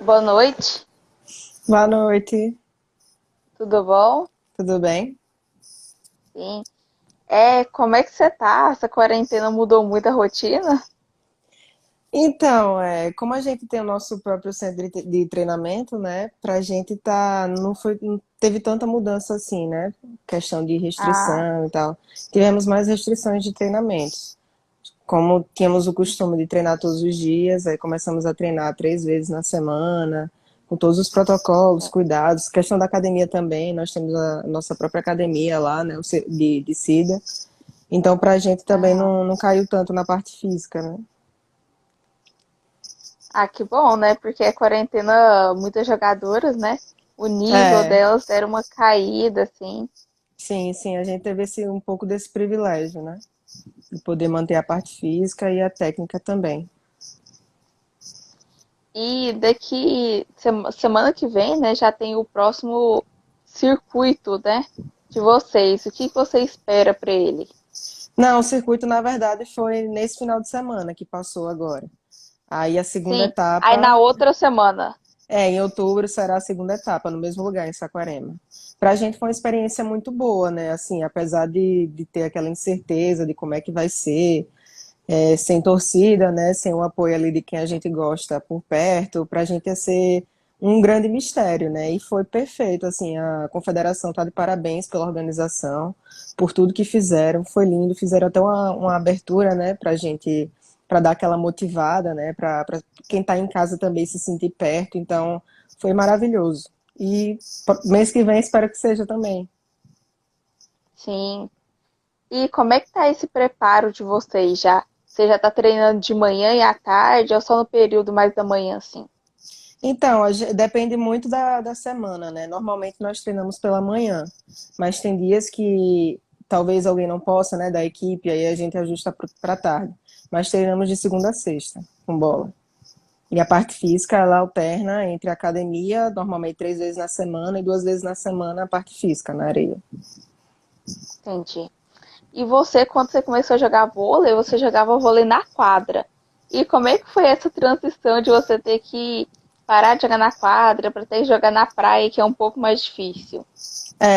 Boa noite, Boa noite, tudo bom? tudo bem? Sim. Como é que você tá? Essa quarentena mudou muito a rotina? Então, como a gente tem o nosso próprio centro de treinamento, né? Pra gente não teve tanta mudança assim, né? Questão de Ah, restrição e tal. Tivemos mais restrições de treinamentos. Como tínhamos o costume de treinar todos os dias, aí começamos a treinar 3 vezes na semana, com todos os protocolos, cuidados. Questão da academia também, nós temos a nossa própria academia lá, né? De SIDA. Então, pra gente também aham. não caiu tanto na parte física, né? Que bom, né? Porque a quarentena, muitas jogadoras, né? O nível É, delas deram uma caída, assim. sim, sim, a gente teve um pouco desse privilégio, né? De poder manter a parte física e a técnica também. E daqui, semana que vem, né? Já tem o próximo circuito, né? De vocês. O que que você espera pra ele? Não, o circuito, na verdade, foi nesse final de semana que passou agora. Aí a segunda Sim. Aí na etapa, outra semana. em outubro, será a segunda etapa, no mesmo lugar, em Saquarema. Para a gente foi uma experiência muito boa, né? Assim, apesar de ter aquela incerteza de como é que vai ser, sem torcida, né, sem o apoio ali de quem a gente gosta por perto, para a gente ia ser um grande mistério, né? E foi perfeito, assim, a confederação está de parabéns pela organização, por tudo que fizeram, foi lindo, fizeram até uma abertura, né, para a gente, para dar aquela motivada, né, para quem está em casa também se sentir perto, então foi maravilhoso. E mês que vem espero que seja também. Sim. E como é que tá esse preparo de vocês já? Você já tá treinando de manhã e à tarde ou só no período mais da manhã, assim? Então, depende muito da semana, né? Normalmente nós treinamos pela manhã, mas tem dias que talvez alguém não possa, né, da equipe, aí a gente ajusta para tarde. Mas treinamos de segunda a sexta, com bola. E a parte física, ela alterna entre a academia, normalmente 3 vezes na semana, e 2 vezes na semana a parte física, na areia. Entendi. E você, quando você começou a jogar vôlei, você jogava vôlei na quadra. E como é que foi essa transição de você ter que parar de jogar na quadra para ter que jogar na praia, que é um pouco mais difícil?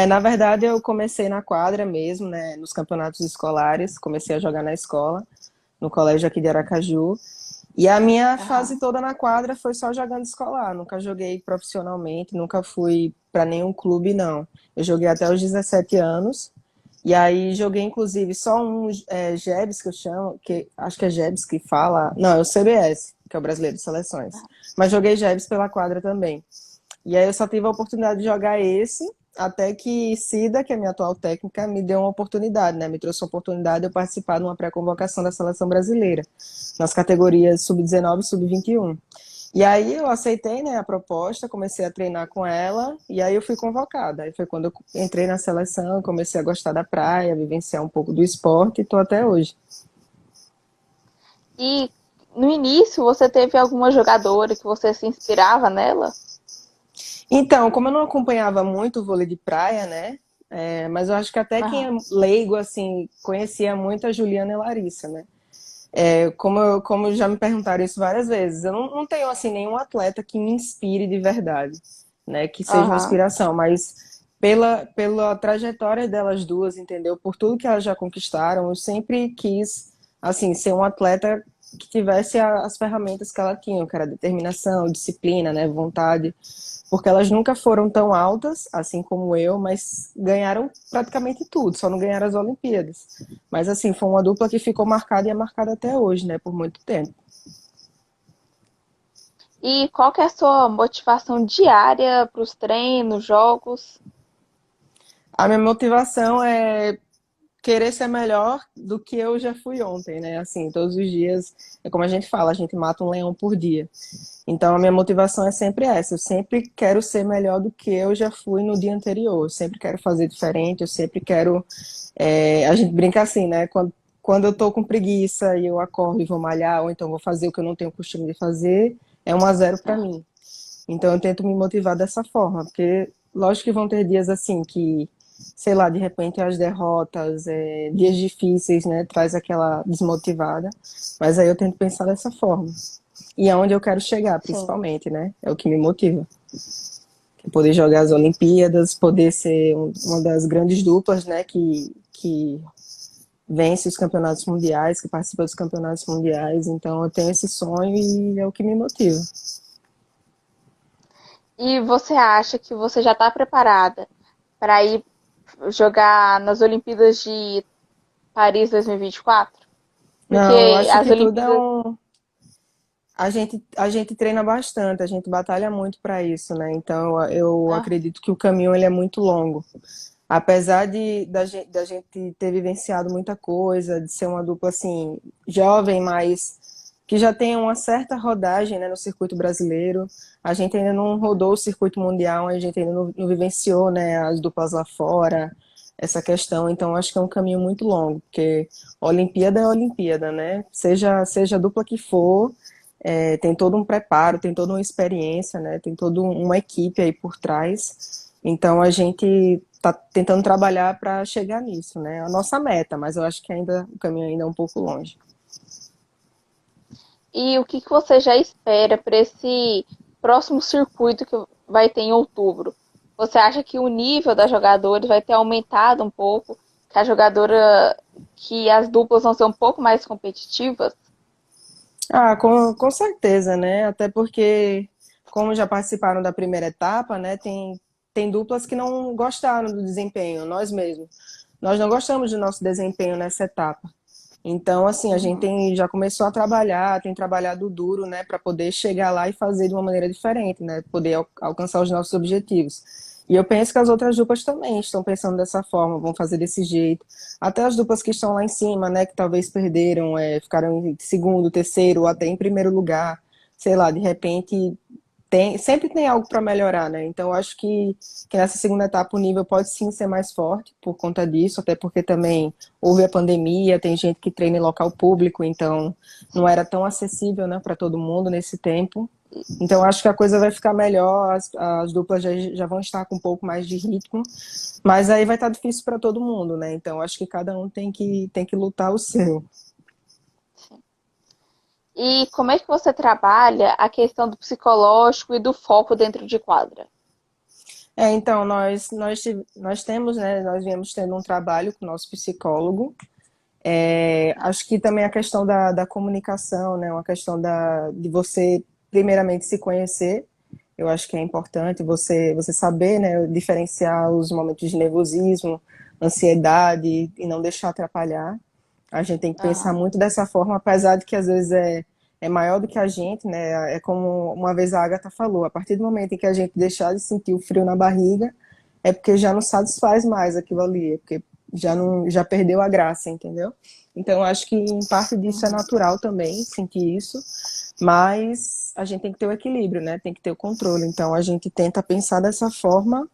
Na verdade, eu comecei na quadra mesmo, né, nos campeonatos escolares, comecei a jogar na escola, no colégio aqui de Aracaju. E a minha fase Aham. toda na quadra foi só jogando escolar. Nunca joguei profissionalmente, nunca fui para nenhum clube, não. Eu joguei até os 17 anos. E aí joguei, inclusive, só um JEBs, que eu chamo, que acho que é JEBs que fala. Não, é o CBS, que é o Brasileiro de Seleções. Mas joguei JEBs pela quadra também. E aí eu só tive a oportunidade de jogar esse, até que Cida, que é a minha atual técnica, me deu uma oportunidade, né? Me trouxe uma oportunidade de eu participar de uma pré-convocação da seleção brasileira, nas categorias sub-19 e sub-21. E aí eu aceitei, né, a proposta, comecei a treinar com ela, e aí eu fui convocada. Aí foi quando eu entrei na seleção, comecei a gostar da praia, vivenciar um pouco do esporte, e tô até hoje. E no início, você teve alguma jogadora que você se inspirava nela? Então, como eu não acompanhava muito o vôlei de praia, né? Mas eu acho que até quem Aham. é leigo, assim, conhecia muito a Juliana e a Larissa, né? Como já me perguntaram isso várias vezes, eu não tenho, assim, nenhum atleta que me inspire de verdade, né? Que seja uma Aham. inspiração, mas pela trajetória delas duas, entendeu? Por tudo que elas já conquistaram, eu sempre quis, assim, ser um atleta que tivesse as ferramentas que ela tinha, que era determinação, disciplina, né? Vontade, porque elas nunca foram tão altas, assim como eu, mas ganharam praticamente tudo, só não ganharam as Olimpíadas. Mas assim, foi uma dupla que ficou marcada e é marcada até hoje, né, por muito tempo. E qual que é a sua motivação diária para os treinos, jogos? A minha motivação é querer ser melhor do que eu já fui ontem, né? Assim, todos os dias, é como a gente fala, a gente mata um leão por dia. Então a minha motivação é sempre essa, eu sempre quero ser melhor do que eu já fui no dia anterior, eu sempre quero fazer diferente, eu sempre quero. A gente brinca assim, né? Quando eu tô com preguiça e eu acordo e vou malhar, ou então vou fazer o que eu não tenho costume de fazer, é 1-0 para mim. Então eu tento me motivar dessa forma, porque lógico que vão ter dias assim que, sei lá, de repente as derrotas, dias difíceis, né, traz aquela desmotivada, mas aí eu tento pensar dessa forma. e aonde eu quero chegar, Sim. principalmente, né? É o que me motiva. Poder jogar as Olimpíadas, poder ser uma das grandes duplas, né, que vence os campeonatos mundiais, que participa dos campeonatos mundiais. Então eu tenho esse sonho e é o que me motiva. E você acha que você já está preparada para ir jogar nas Olimpíadas de Paris 2024? Não, eu Porque acho as que tudo é Olimpíadas. um. A gente treina bastante, a gente batalha muito para isso, né? Então eu Ah, acredito que o caminho ele é muito longo. Apesar da gente ter vivenciado muita coisa, de ser uma dupla assim, jovem, mas que já tem uma certa rodagem, né, no circuito brasileiro, a gente ainda não rodou o circuito mundial, a gente ainda não vivenciou, né, as duplas lá fora, essa questão. Então acho que é um caminho muito longo, porque Olimpíada é Olimpíada, né? Seja a dupla que for, tem todo um preparo, tem toda uma experiência, né? Tem toda uma equipe aí por trás. Então a gente está tentando trabalhar para chegar nisso, né? A nossa meta, mas eu acho que ainda o caminho ainda é um pouco longe. e o que que você já espera para esse próximo circuito que vai ter em outubro? Você acha que o nível das jogadoras vai ter aumentado um pouco? Que a jogadora, que as duplas vão ser um pouco mais competitivas? Ah, com certeza, né? Até porque, como já participaram da primeira etapa, né? Tem duplas que não gostaram do desempenho, nós mesmos. Nós não gostamos do nosso desempenho nessa etapa. Então, assim, a gente Uhum. já começou a trabalhar, tem trabalhado duro, né, para poder chegar lá e fazer de uma maneira diferente, né, poder alcançar os nossos objetivos. E eu penso que as outras duplas também estão pensando dessa forma, vão fazer desse jeito. Até as duplas que estão lá em cima, né, que talvez perderam, ficaram em segundo, terceiro, ou até em primeiro lugar, sei lá, de repente sempre tem algo para melhorar, né? Então, eu acho que nessa segunda etapa o nível pode sim ser mais forte por conta disso, até porque também houve a pandemia, tem gente que treina em local público, então não era tão acessível, né, para todo mundo nesse tempo. Então, eu acho que a coisa vai ficar melhor, as duplas já vão estar com um pouco mais de ritmo, mas aí vai estar difícil para todo mundo, né? Então, eu acho que cada um tem que lutar o seu. E como é que você trabalha a questão do psicológico e do foco dentro de quadra? Então, nós temos, né, nós viemos tendo um trabalho com o nosso psicólogo. Acho que também a questão da comunicação, né, uma questão de você, primeiramente, se conhecer. Eu acho que é importante você saber, né, diferenciar os momentos de nervosismo, ansiedade e não deixar atrapalhar. A gente tem que pensar Aham. muito dessa forma, apesar de que às vezes é maior do que a gente, né? É como uma vez a Agatha falou, a partir do momento em que a gente deixar de sentir o frio na barriga, é porque já não satisfaz mais aquilo ali, é porque já perdeu a graça, entendeu? Então, eu acho que em parte disso é Uhum. natural também sentir isso, mas a gente tem que ter o equilíbrio, né? Tem que ter o controle. Então, a gente tenta pensar dessa forma,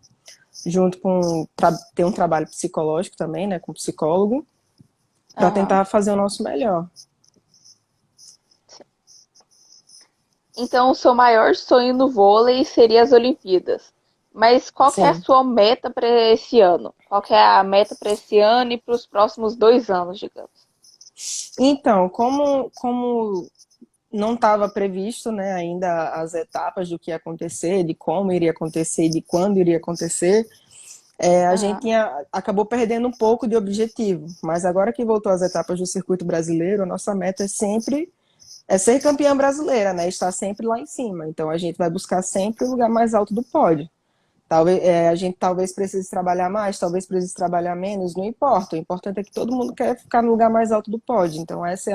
junto com ter um trabalho psicológico também, né? Com psicólogo, para Aham. tentar fazer o nosso melhor. Então, o seu maior sonho no vôlei seria as Olimpíadas. Mas qual que é a Sim. sua meta para esse ano? Qual que é a meta para esse ano e para os próximos 2 anos, digamos? Então, como não estava previsto, né, ainda as etapas do que ia acontecer, de como iria acontecer, de quando iria acontecer, a gente Aham. acabou perdendo um pouco de objetivo. Mas agora que voltou às etapas do circuito brasileiro, a nossa meta é ser campeã brasileira, né? Estar sempre lá em cima. Então a gente vai buscar sempre o lugar mais alto do pódio. Talvez, a gente talvez precise trabalhar mais, talvez precise trabalhar menos, não importa. O importante é que todo mundo quer ficar no lugar mais alto do pódio. Então, essa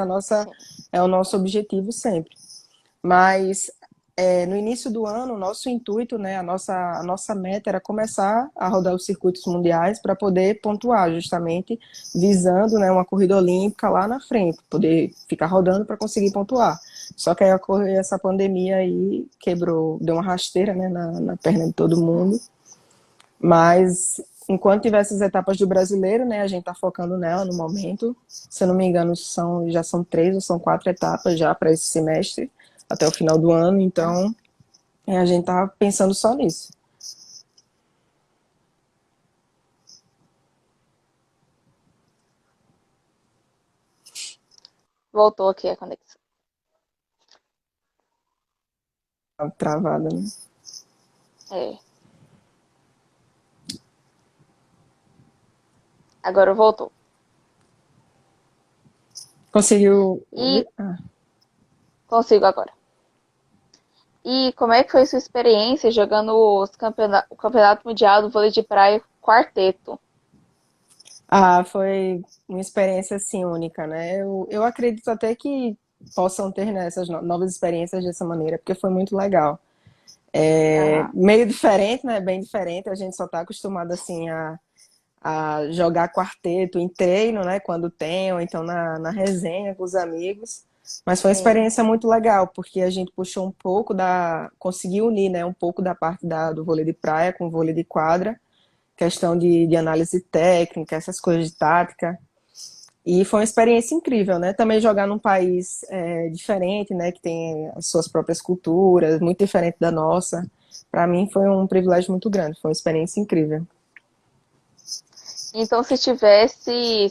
Sim. é o nosso objetivo sempre. Mas no início do ano, o nosso intuito, né, a nossa meta era começar a rodar os circuitos mundiais para poder pontuar, justamente visando, né, uma corrida olímpica lá na frente, poder ficar rodando para conseguir pontuar. Só que aí ocorreu essa pandemia aí, quebrou, deu uma rasteira, né, na perna de todo mundo. Mas enquanto tiver essas etapas do brasileiro, né, a gente está focando nela no momento. Se eu não me engano, já são 3 ou são 4 etapas já para esse semestre, até o final do ano. Então, a gente tá pensando só nisso. Voltou aqui a conexão. travada, né? É. Agora voltou. Conseguiu E ouvir? Ah. consigo agora. E como é que foi sua experiência jogando o Campeonato Mundial do Vôlei de Praia quarteto? Foi uma experiência assim única, né? Eu acredito até que possam ter, né, essas novas experiências dessa maneira, porque foi muito legal. Aham, Meio diferente, né? Bem diferente. A gente só está acostumado assim a jogar quarteto em treino, né? Quando tem, ou então na resenha com os amigos. Mas foi uma sim. experiência muito legal, porque a gente puxou um pouco conseguiu unir, né? Um pouco da parte do vôlei de praia com o vôlei de quadra, questão de análise técnica, essas coisas de tática. E foi uma experiência incrível, né? Também jogar num país diferente, né? Que tem as suas próprias culturas, muito diferente da nossa. Para mim foi um privilégio muito grande, foi uma experiência incrível. Então, se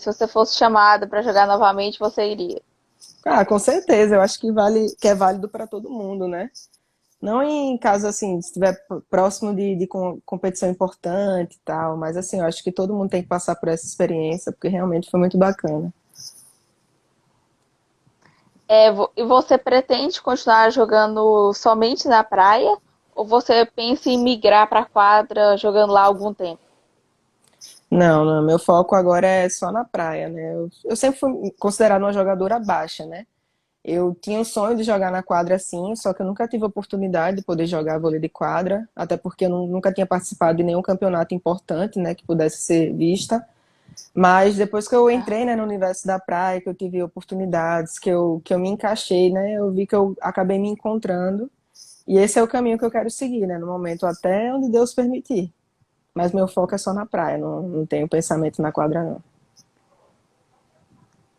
você fosse chamada para jogar novamente, você iria. Ah, com certeza, eu acho que é válido para todo mundo, né? Não em caso assim, se estiver próximo de competição importante e tal, mas assim, eu acho que todo mundo tem que passar por essa experiência, porque realmente foi muito bacana. E você pretende continuar jogando somente na praia? Ou você pensa em migrar para a quadra jogando lá algum tempo? Não, não, meu foco agora é só na praia, né? Eu sempre fui considerada uma jogadora baixa, né? Eu tinha o sonho de jogar na quadra assim, só que eu nunca tive a oportunidade de poder jogar vôlei de quadra, até porque eu nunca tinha participado de nenhum campeonato importante, né, que pudesse ser vista. Mas depois que eu entrei, Aham. né, no universo da praia, que eu tive oportunidades, que eu me encaixei, né, eu vi que eu acabei me encontrando. E esse é o caminho que eu quero seguir, né, no momento até onde Deus permitir. Mas meu foco é só na praia, não tenho pensamento na quadra, não.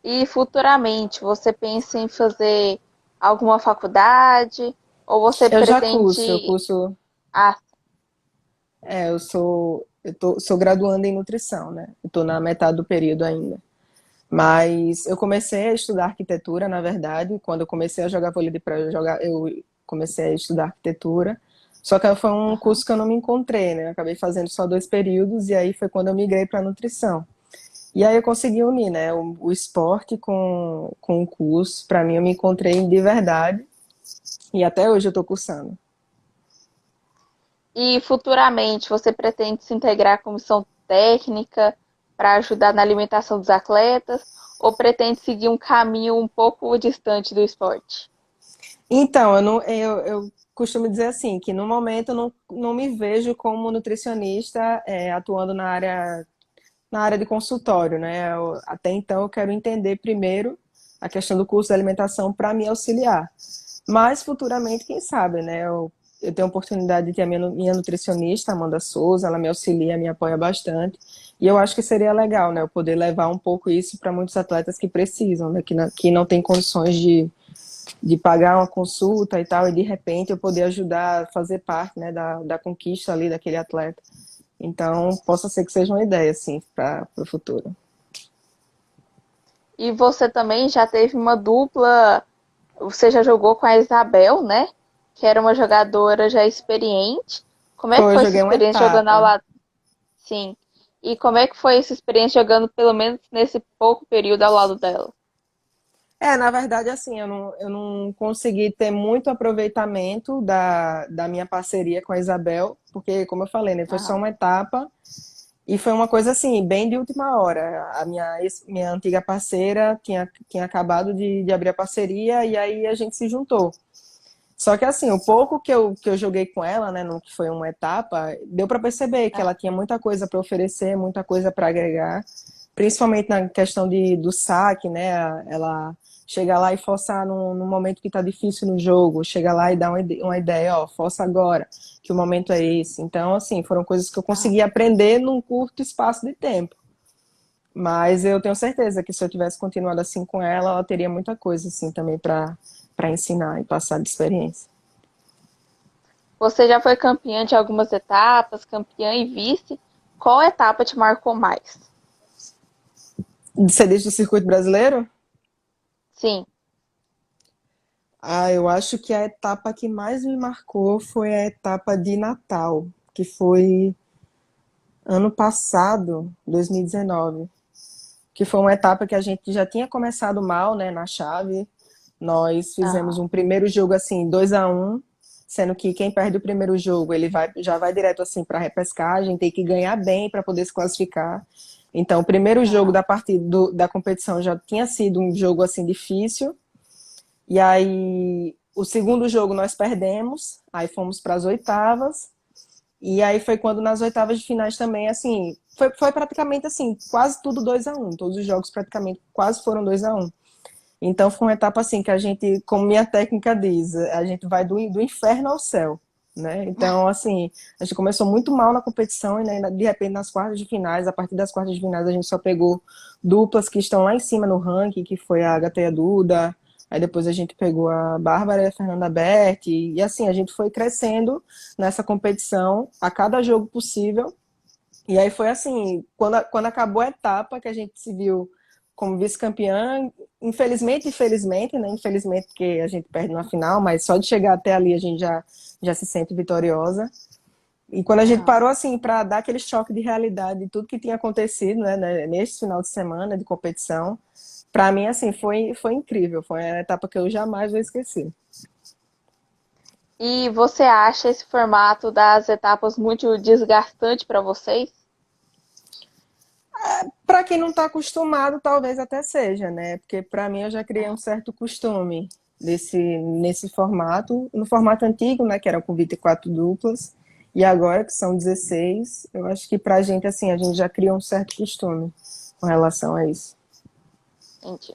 E futuramente, você pensa em fazer alguma faculdade? Ou você Eu já curso, eu pretende. curso, Ah, sou graduando em nutrição, né? Eu tô na metade do período ainda. Mas eu comecei a estudar arquitetura, na verdade, quando eu comecei a jogar vôlei de praia, eu comecei a estudar arquitetura. Só que foi um aham. curso que eu não me encontrei, né? Eu acabei fazendo só 2 períodos e aí foi quando eu migrei para nutrição. E aí eu consegui unir, né, o esporte com o curso. Para mim, eu me encontrei de verdade e até hoje eu estou cursando. E futuramente, você pretende se integrar à comissão técnica para ajudar na alimentação dos atletas? Ou pretende seguir um caminho um pouco distante do esporte? Então, eu costumo dizer assim, que no momento eu não me vejo como nutricionista atuando na área de consultório, né? Até então eu quero entender primeiro a questão do curso de alimentação para me auxiliar. Mas futuramente, quem sabe, né? Eu tenho a oportunidade de ter a minha nutricionista, Amanda Souza, ela me auxilia, me apoia bastante. E eu acho que seria legal, né? Eu poder levar um pouco isso para muitos atletas que precisam, né? Que não têm condições de pagar uma consulta e tal, e de repente eu poder ajudar a fazer parte, né, da conquista ali daquele atleta. Então, possa ser que seja uma ideia, assim, para o futuro. E você também já teve uma dupla, você já jogou com a Isabel, né? Que era uma jogadora já experiente. Como é que Foi, eu foi sua joguei uma experiência jogando ao etapa. lado? Sim. E como é que foi essa experiência jogando pelo menos nesse pouco período ao lado dela? Na verdade, assim, eu não consegui ter muito aproveitamento da minha parceria com a Isabel, porque, como eu falei, né, foi só Aham. uma etapa e foi uma coisa, assim, bem de última hora. Minha antiga parceira tinha acabado de abrir a parceria e aí a gente se juntou. Só que assim, o pouco que eu joguei com ela, né, no que foi uma etapa, deu para perceber que ela tinha muita coisa para oferecer, muita coisa para agregar, principalmente na questão do saque, né? Ela chega lá e forçar num momento que está difícil no jogo, chega lá e dá uma ideia, ó, força agora, que o momento é esse. Então, assim, foram coisas que eu consegui Aham. aprender num curto espaço de tempo. Mas eu tenho certeza que se eu tivesse continuado assim com ela, ela teria muita coisa assim também para ensinar e passar de experiência. Você já foi campeã de algumas etapas, campeã e vice. Qual etapa te marcou mais? Você diz do circuito brasileiro? Sim. Eu acho que a etapa que mais me marcou foi a etapa de Natal, que foi ano passado, 2019, que foi uma etapa que a gente já tinha começado mal, né, na chave. Nós fizemos Aham. um primeiro jogo assim, 2-1, sendo que quem perde o primeiro jogo, já vai direto assim para a repescagem, tem que ganhar bem para poder se classificar. Então, o primeiro jogo Aham. da partida da competição já tinha sido um jogo assim difícil. E aí, o segundo jogo nós perdemos, aí fomos para as oitavas. E aí foi quando nas oitavas de finais também, assim, foi praticamente assim, quase tudo 2-1. Todos os jogos praticamente quase foram 2-1. Então foi uma etapa assim que a gente, como minha técnica diz, a gente vai do inferno ao céu, né? Então, assim, a gente começou muito mal na competição e né, de repente nas quartas de finais, a partir das quartas de finais a gente só pegou duplas que estão lá em cima no ranking, que foi a Agatha e a Duda, aí depois a gente pegou a Bárbara e a Fernanda Berti, e assim, a gente foi crescendo nessa competição a cada jogo possível. E aí foi assim, quando acabou a etapa que a gente se viu como vice-campeã, infelizmente, infelizmente, né? Infelizmente porque a gente perde na final, mas só de chegar até ali a gente já se sente vitoriosa. E quando a gente Aham. parou assim para dar aquele choque de realidade de tudo que tinha acontecido, né, neste final de semana de competição, para mim assim foi incrível, foi a etapa que eu jamais vou esquecer. E você acha esse formato das etapas muito desgastante para vocês? Para quem não está acostumado, talvez até seja, né? Porque para mim eu já criei um Aham. certo costume nesse formato. No formato antigo, né, que era com 24 duplas, e agora que são 16, eu acho que pra gente, assim, a gente já criou um certo costume com relação a isso. Entendi.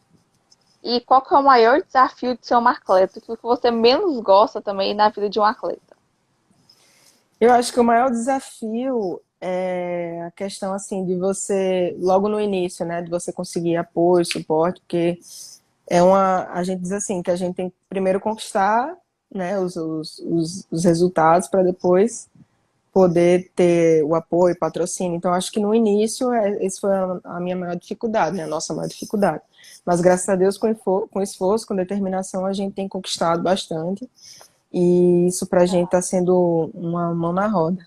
E qual que é o maior desafio de ser um atleta? O que você menos gosta também na vida de um atleta? Eu acho que o maior desafio é a questão, assim, de você, logo no início, né, de você conseguir apoio, suporte, porque a gente diz assim, que a gente tem que primeiro conquistar, né, os resultados para depois poder ter o apoio, patrocínio. Então, acho que no início, esse foi a minha maior dificuldade, né, a nossa maior dificuldade. Mas, graças a Deus, com esforço, com determinação, a gente tem conquistado bastante. E isso para a gente está sendo uma mão na roda.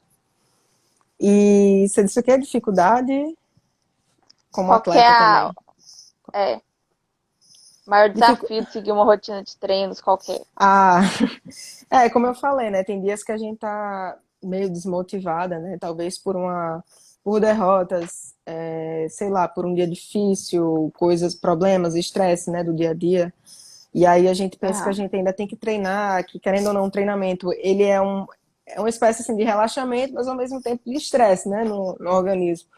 E você disse que é dificuldade como Qual que é atleta também. é, maior Dificu... desafio de seguir uma rotina de treinos? Qual que é? Ah, como eu falei, né? Tem dias que a gente tá meio desmotivada, né? Talvez por derrotas, sei lá, por um dia difícil, coisas, problemas, estresse, né, do dia a dia. E aí a gente pensa que a Aham. gente ainda tem que treinar, que querendo ou não, o treinamento, ele é uma espécie assim, de relaxamento, mas ao mesmo tempo de estresse, né, no organismo.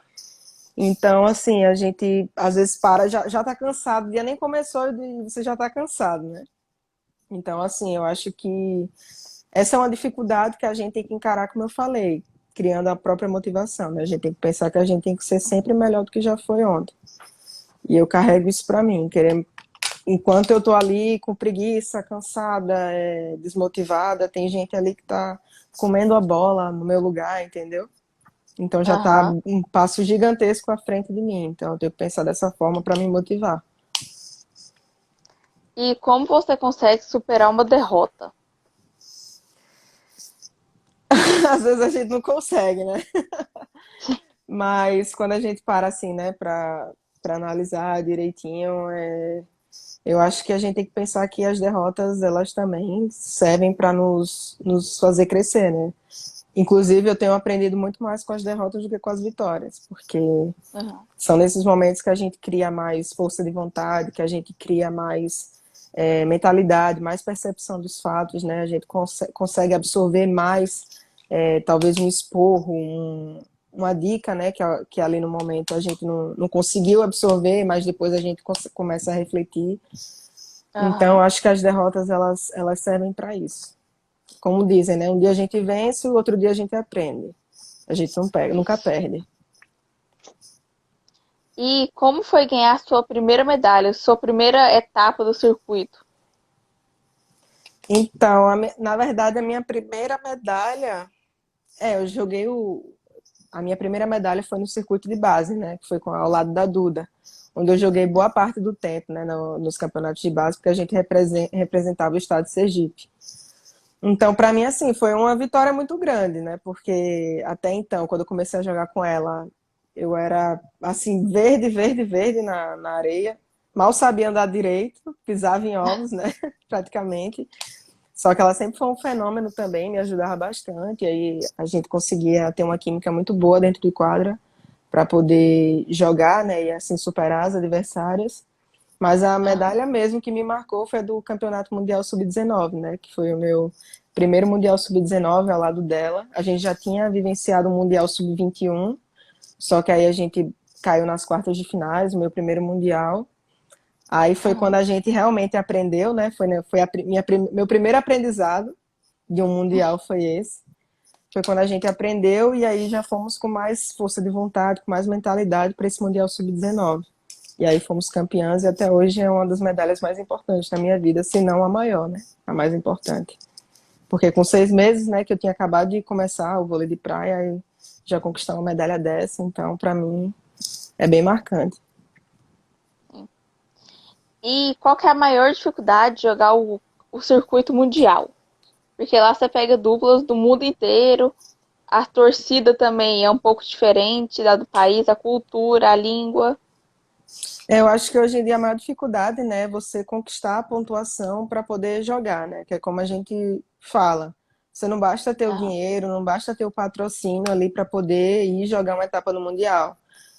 Então, assim, a gente às vezes para, já tá cansado, o dia nem começou e você já tá cansado, né? Então, assim, eu acho que essa é uma dificuldade que a gente tem que encarar, como eu falei, criando a própria motivação, né? A gente tem que pensar que a gente tem que ser sempre melhor do que já foi ontem. E eu carrego isso para mim, querer, enquanto eu tô ali com preguiça, cansada, desmotivada, tem gente ali que tá comendo a bola no meu lugar, entendeu? Então já tá Aham. um passo gigantesco à frente de mim. Então eu tenho que pensar dessa forma para me motivar. E como você consegue superar uma derrota? Às vezes a gente não consegue, né? Mas quando a gente para assim, né, para analisar direitinho, eu acho que a gente tem que pensar que as derrotas elas também servem para nos fazer crescer, né? Inclusive eu tenho aprendido muito mais com as derrotas do que com as vitórias, porque Aham. são nesses momentos que a gente cria mais força de vontade, que a gente cria mais mentalidade, mais percepção dos fatos, né? A gente consegue absorver mais, talvez um esporro, uma dica, né? Que ali no momento a gente não conseguiu absorver, mas depois a gente começa a refletir. Então, Aham. acho que as derrotas elas servem para isso. Como dizem, né? Um dia a gente vence, o outro dia a gente aprende. A gente não pega, nunca Isso. perde. E como foi ganhar a sua primeira medalha, sua primeira etapa do circuito? Então, na verdade, a minha primeira medalha, eu joguei a minha primeira medalha foi no circuito de base, né? Que foi ao lado da Duda, onde eu joguei boa parte do tempo, né, nos campeonatos de base, porque a gente representava o estado de Sergipe. Então, para mim, assim, foi uma vitória muito grande, né? Porque até então, quando eu comecei a jogar com ela, eu era, assim, verde, verde, verde na areia. Mal sabia andar direito, pisava em ovos, né? Praticamente. Só que ela sempre foi um fenômeno também, me ajudava bastante. E aí a gente conseguia ter uma química muito boa dentro de quadra para poder jogar, né? E assim superar as adversárias. Mas a Aham. medalha mesmo que me marcou foi a do Campeonato Mundial Sub-19, né? Que foi o meu primeiro Mundial Sub-19 ao lado dela. A gente já tinha vivenciado o Mundial Sub-21, só que aí a gente caiu nas quartas de finais, o meu primeiro Mundial. Aí foi quando Uhum. a gente realmente aprendeu, né? Foi meu primeiro aprendizado de um Mundial foi esse. Foi quando a gente aprendeu e aí já fomos com mais força de vontade, com mais mentalidade para esse Mundial Sub-19. E aí fomos campeãs e até hoje é uma das medalhas mais importantes da minha vida, se não a maior, né? A mais importante. Porque com 6 meses, né, que eu tinha acabado de começar o vôlei de praia e já conquistar uma medalha dessa, então para mim é bem marcante. E qual que é a maior dificuldade de jogar o circuito mundial? Porque lá você pega duplas do mundo inteiro, a torcida também é um pouco diferente da do país, a cultura, a língua. Eu acho que hoje em dia a maior dificuldade, né, é você conquistar a pontuação para poder jogar, né? Que é como a gente fala. Você não basta ter o Aham. dinheiro, não basta ter o patrocínio ali para poder ir jogar uma etapa no Mundial.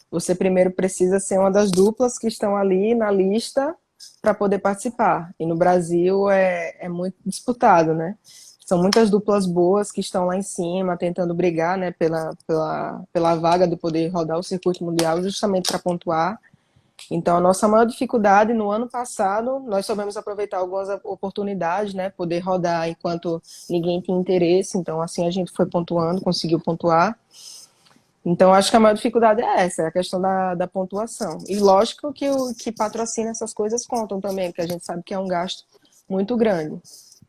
Você primeiro precisa ser uma das duplas que estão ali na lista para poder participar. E no Brasil é muito disputado, né? São muitas duplas boas que estão lá em cima tentando brigar, né, pela vaga de poder rodar o circuito mundial justamente para pontuar. Então, a nossa maior dificuldade no ano passado, nós soubemos aproveitar algumas oportunidades, né? Poder rodar enquanto ninguém tinha interesse. Então, assim, a gente foi pontuando, conseguiu pontuar. Então, acho que a maior dificuldade é essa, é a questão da pontuação. E lógico que o que patrocina essas coisas contam também, porque a gente sabe que é um gasto muito grande.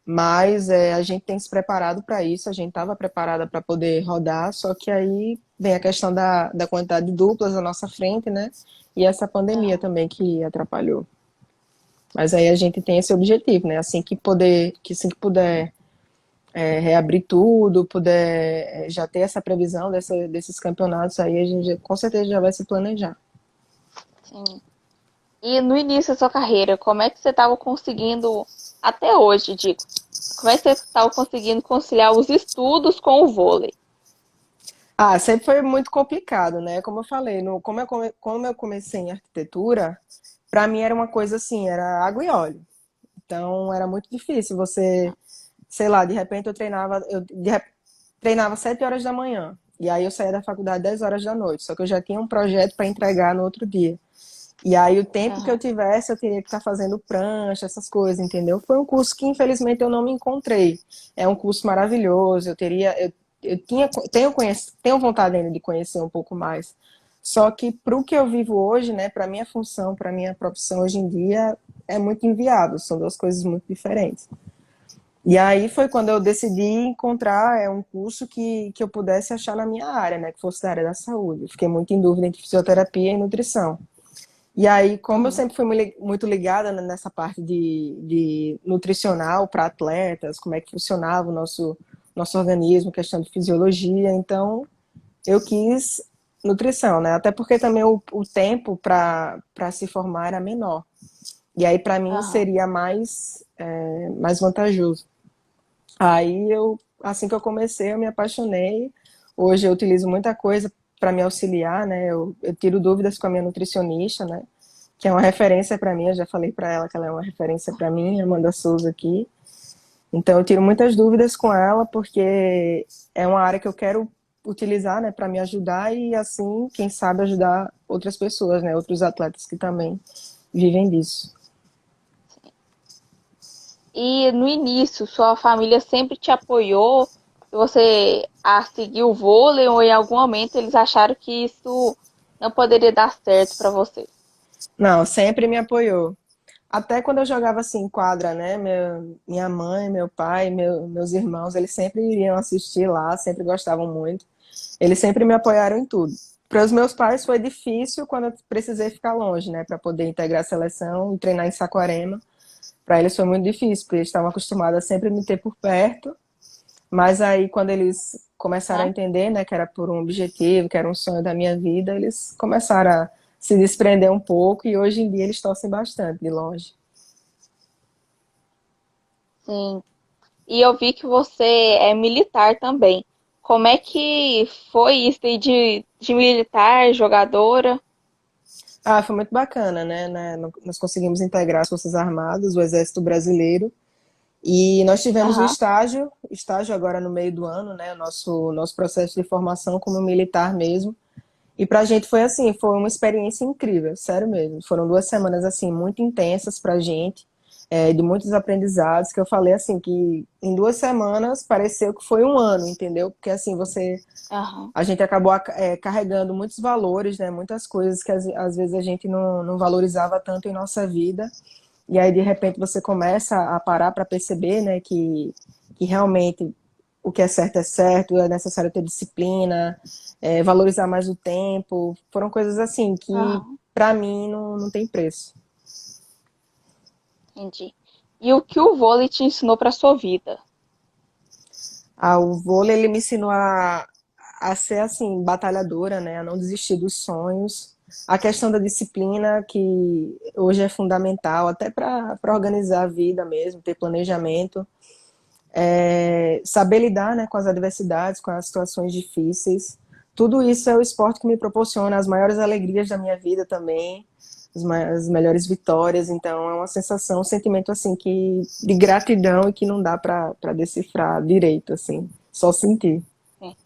Mas a gente tem se preparado para isso, a gente estava preparada para poder rodar, só que aí vem a questão da quantidade de duplas à nossa frente, né? E essa pandemia Aham. também que atrapalhou. Mas aí a gente tem esse objetivo, né? Assim que puder reabrir tudo, puder já ter essa previsão desses campeonatos aí, a gente com certeza já vai se planejar. Sim. E no início da sua carreira, como é que você estava conseguindo, até hoje, digo, como é que você estava conseguindo conciliar os estudos com o vôlei? Ah, sempre foi muito complicado, né? Como eu falei, como eu comecei em arquitetura, para mim era uma coisa assim, era água e óleo. Então era muito difícil você, sei lá, de repente treinava 7 horas da manhã. E aí eu saía da faculdade 10 horas da noite. Só que eu já tinha um projeto para entregar no outro dia. E aí o tempo que eu Aham. tivesse, eu teria que estar fazendo prancha, essas coisas, entendeu? Foi um curso que infelizmente eu não me encontrei. É um curso maravilhoso, tenho vontade ainda de conhecer um pouco mais. Só que para o que eu vivo hoje, né, para minha função, para minha profissão hoje em dia, é muito inviável, são duas coisas muito diferentes. E aí foi quando eu decidi encontrar um curso que eu pudesse achar na minha área, né, que fosse da área da saúde. Eu fiquei muito em dúvida entre fisioterapia e nutrição. E aí, como eu Uhum. sempre fui muito ligada nessa parte de nutricional para atletas, como é que funcionava o nosso organismo, questão de fisiologia, então eu quis nutrição, né? Até porque também o tempo para se formar era menor. E aí, para mim, Aham. seria mais vantajoso. Aí, assim que eu comecei, eu me apaixonei. Hoje eu utilizo muita coisa para me auxiliar, né? Eu tiro dúvidas com a minha nutricionista, né? Que é uma referência para mim. Eu já falei para ela que ela é uma referência para mim, Amanda Souza aqui. Então eu tiro muitas dúvidas com ela porque é uma área que eu quero utilizar, né, para me ajudar e assim, quem sabe ajudar outras pessoas, né, outros atletas que também vivem disso. E no início, sua família sempre te apoiou, você a seguir o vôlei, ou em algum momento eles acharam que isso não poderia dar certo para você? Não, sempre me apoiou. Até quando eu jogava assim em quadra, né? Minha mãe, meu pai, meus irmãos, eles sempre iriam assistir lá, sempre gostavam muito. Eles sempre me apoiaram em tudo. Para os meus pais foi difícil quando eu precisei ficar longe, né, para poder integrar a seleção e treinar em Saquarema. Para eles foi muito difícil, porque eles estavam acostumados a sempre me ter por perto. Mas aí, quando eles começaram a Aham. entender, né, que era por um objetivo, que era um sonho da minha vida, eles começaram a se desprender um pouco e hoje em dia eles torcem bastante de longe. Sim. E eu vi que você é militar também. Como é que foi isso aí de militar, jogadora? Ah, foi muito bacana, né? Nós conseguimos integrar as Forças Armadas, o Exército Brasileiro, e nós tivemos o Aham, estágio agora no meio do ano, né? O nosso processo de formação como militar mesmo. E pra gente foi assim, foi uma experiência incrível, sério mesmo. Foram 2 semanas assim muito intensas pra gente, de muitos aprendizados que eu falei assim que em 2 semanas pareceu que foi um ano, entendeu? Porque assim aham, a gente acabou carregando muitos valores, né? Muitas coisas que às vezes a gente não valorizava tanto em nossa vida. E aí de repente você começa a parar para perceber, né? Que realmente o que é certo, é necessário ter disciplina, valorizar mais o tempo. Foram coisas assim que, aham, para mim, não tem preço. entendi. E o que o vôlei te ensinou para sua vida? Ah, o vôlei, ele me ensinou a ser, assim, batalhadora, né? A não desistir dos sonhos. A questão da disciplina, que hoje é fundamental, até para organizar a vida mesmo, ter planejamento. Saber lidar, né, com as adversidades, com as situações difíceis. Tudo isso é o esporte que me proporciona as maiores alegrias da minha vida também, as melhores vitórias. Então é uma sensação, um sentimento assim que de gratidão e que não dá para decifrar direito assim, só sentir. Sim.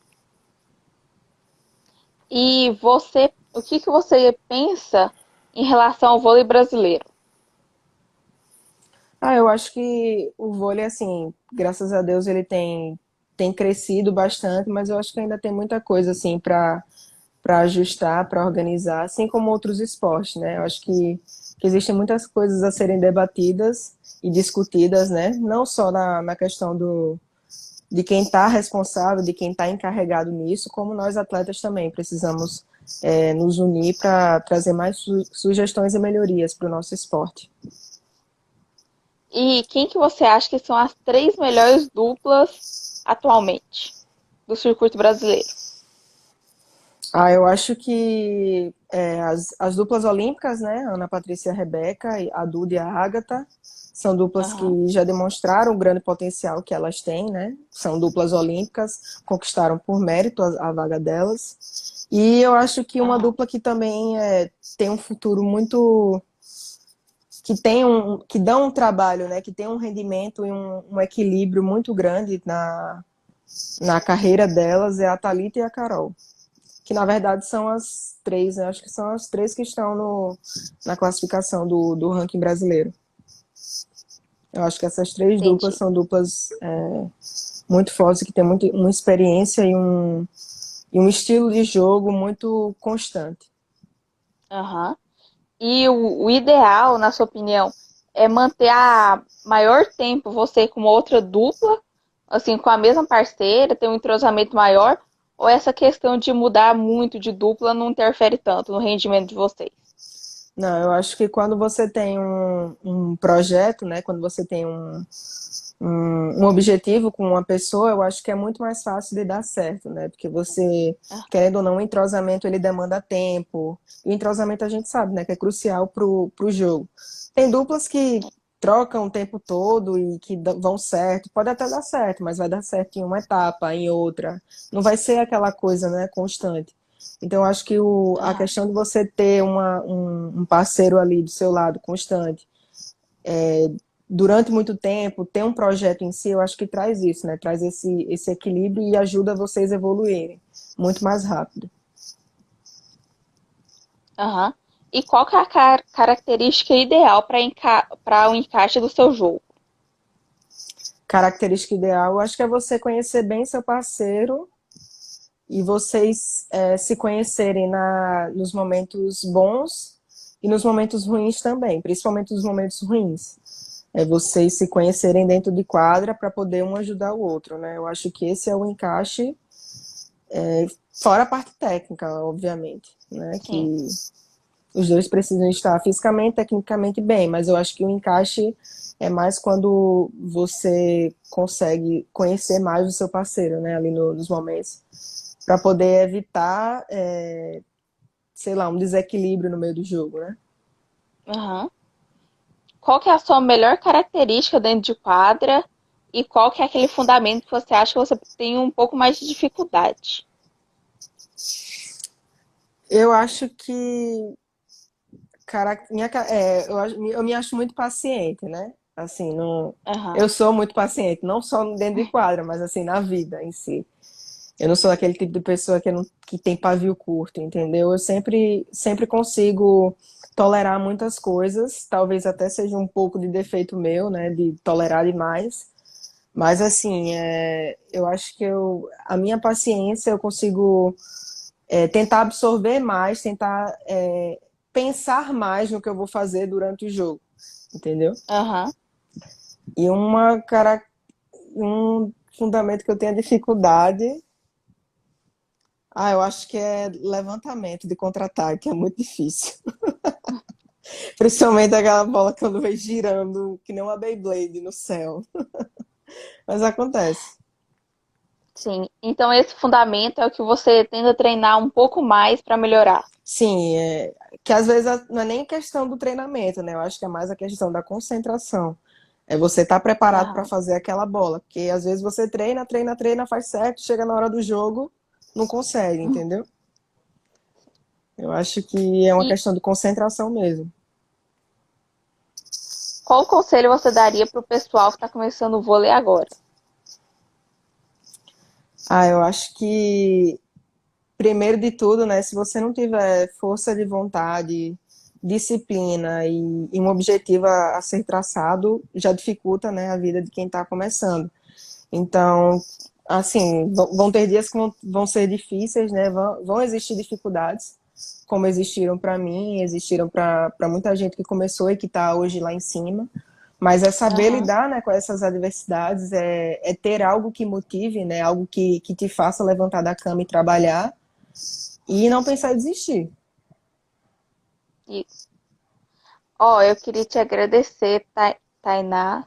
E você, o que que você pensa em relação ao vôlei brasileiro? Ah, eu acho que o vôlei assim, graças a Deus ele tem crescido bastante, mas eu acho que ainda tem muita coisa assim para ajustar, para organizar, assim como outros esportes, né? Eu acho que existem muitas coisas a serem debatidas e discutidas, né? Não só na questão de quem está responsável, de quem está encarregado nisso, como nós atletas também precisamos nos unir para trazer mais sugestões e melhorias para o nosso esporte. E quem que você acha que são as três melhores duplas atualmente do circuito brasileiro? Ah, eu acho que as duplas olímpicas, né, Ana Patrícia e a Rebeca, a Duda e a Ágata, são duplas Aham, que já demonstraram o grande potencial que elas têm, né? São duplas olímpicas, conquistaram por mérito a vaga delas. E eu acho que uma aham, dupla que também tem um futuro muito que dá um trabalho, né? Que tem um rendimento e um equilíbrio muito grande na carreira delas é a Thalita e a Carol, que na verdade são as três, né? Acho que são as três que estão na classificação do ranking brasileiro. Eu acho que essas três duplas entendi. são duplas muito fortes, que têm muito, uma experiência e um estilo de jogo muito constante. Aham. E o ideal, na sua opinião, é manter a maior tempo você com uma outra dupla, assim, com a mesma parceira, ter um entrosamento maior, ou essa questão de mudar muito de dupla não interfere tanto no rendimento de vocês? Não, eu acho que quando você tem um projeto, né? Quando você tem um objetivo com uma pessoa, eu acho que é muito mais fácil de dar certo, né? Porque você, Ah, querendo ou não, o entrosamento ele demanda tempo. E entrosamento a gente sabe, né? Que é crucial pro jogo. Tem duplas que trocam o tempo todo e que vão certo. Pode até dar certo, mas vai dar certo em uma etapa, em outra. Não vai ser aquela coisa, né? Constante. Então, eu acho que a aham, questão de você ter um parceiro ali do seu lado constante durante muito tempo, ter um projeto em si, eu acho que traz isso, né? Traz esse equilíbrio e ajuda vocês a evoluírem muito mais rápido. aham. E qual que é a característica ideal para o encaixe do seu jogo? Característica ideal, eu acho que é você conhecer bem seu parceiro e vocês se conhecerem nos momentos bons e nos momentos ruins também, principalmente nos momentos ruins. É vocês se conhecerem dentro de quadra para poder um ajudar o outro, né? Eu acho que esse é o encaixe Fora a parte técnica, obviamente, né? Sim. Que os dois precisam estar fisicamente, tecnicamente bem, mas eu acho que o encaixe é mais quando você consegue conhecer mais o seu parceiro, né? Ali nos momentos, para poder evitar, sei lá, um desequilíbrio no meio do jogo, né? Aham. Qual que é a sua melhor característica dentro de quadra e qual que é aquele fundamento que você acha que você tem um pouco mais de dificuldade? Eu acho que eu me acho muito paciente, né? Assim, não, Aham. eu sou muito paciente, não só dentro de quadra, mas assim, na vida em si. Eu não sou aquele tipo de pessoa que tem pavio curto, entendeu? Eu sempre consigo tolerar muitas coisas, talvez até seja um pouco de defeito meu, né? De tolerar demais. Mas assim, eu acho que a minha paciência eu consigo tentar absorver mais, tentar pensar mais no que eu vou fazer durante o jogo, entendeu? Aham. E um fundamento que eu tenho dificuldade, eu acho que é levantamento de contra-ataque, é muito difícil. Principalmente aquela bola quando vem girando, que nem uma Beyblade no céu. Mas acontece. Sim. Então esse fundamento é o que você tenta treinar um pouco mais para melhorar. Sim, que às vezes não é nem questão do treinamento, né? Eu acho que é mais a questão da concentração. É você estar preparado para Aham. fazer aquela bola. Porque às vezes você treina, treina, treina, faz certo, chega na hora do jogo, não consegue, entendeu? Eu acho que é uma E questão de concentração mesmo. qual conselho você daria para o pessoal que está começando o vôlei agora? Eu acho que, primeiro de tudo, né, se você não tiver força de vontade, disciplina e um objetivo a ser traçado, já dificulta, né, a vida de quem está começando. Então, assim, vão ter dias que vão ser difíceis, né? Vão existir dificuldades, como existiram para mim, existiram para muita gente que começou e que está hoje lá em cima. Mas é saber Aham. lidar, né, com essas adversidades, é ter algo que motive, né? Algo que te faça levantar da cama e trabalhar e não pensar em desistir. Isso. Ó, eu queria te agradecer, Tainá,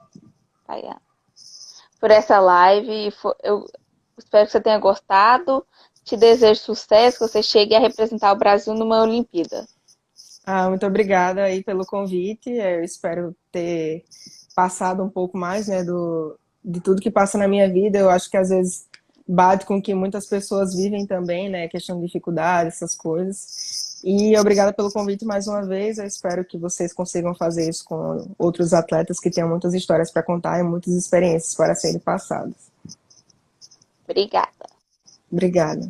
Tainá, por essa live. Eu espero que você tenha gostado. Te desejo sucesso, que você chegue a representar o Brasil numa Olimpíada. Muito obrigada aí pelo convite. Eu espero ter passado um pouco mais, né, de tudo que passa na minha vida. Eu acho que às vezes bate com o que muitas pessoas vivem também, né, questão de dificuldade, essas coisas. E obrigada pelo convite mais uma vez. Eu espero que vocês consigam fazer isso com outros atletas que tenham muitas histórias para contar e muitas experiências para serem passadas. Obrigada. Obrigada.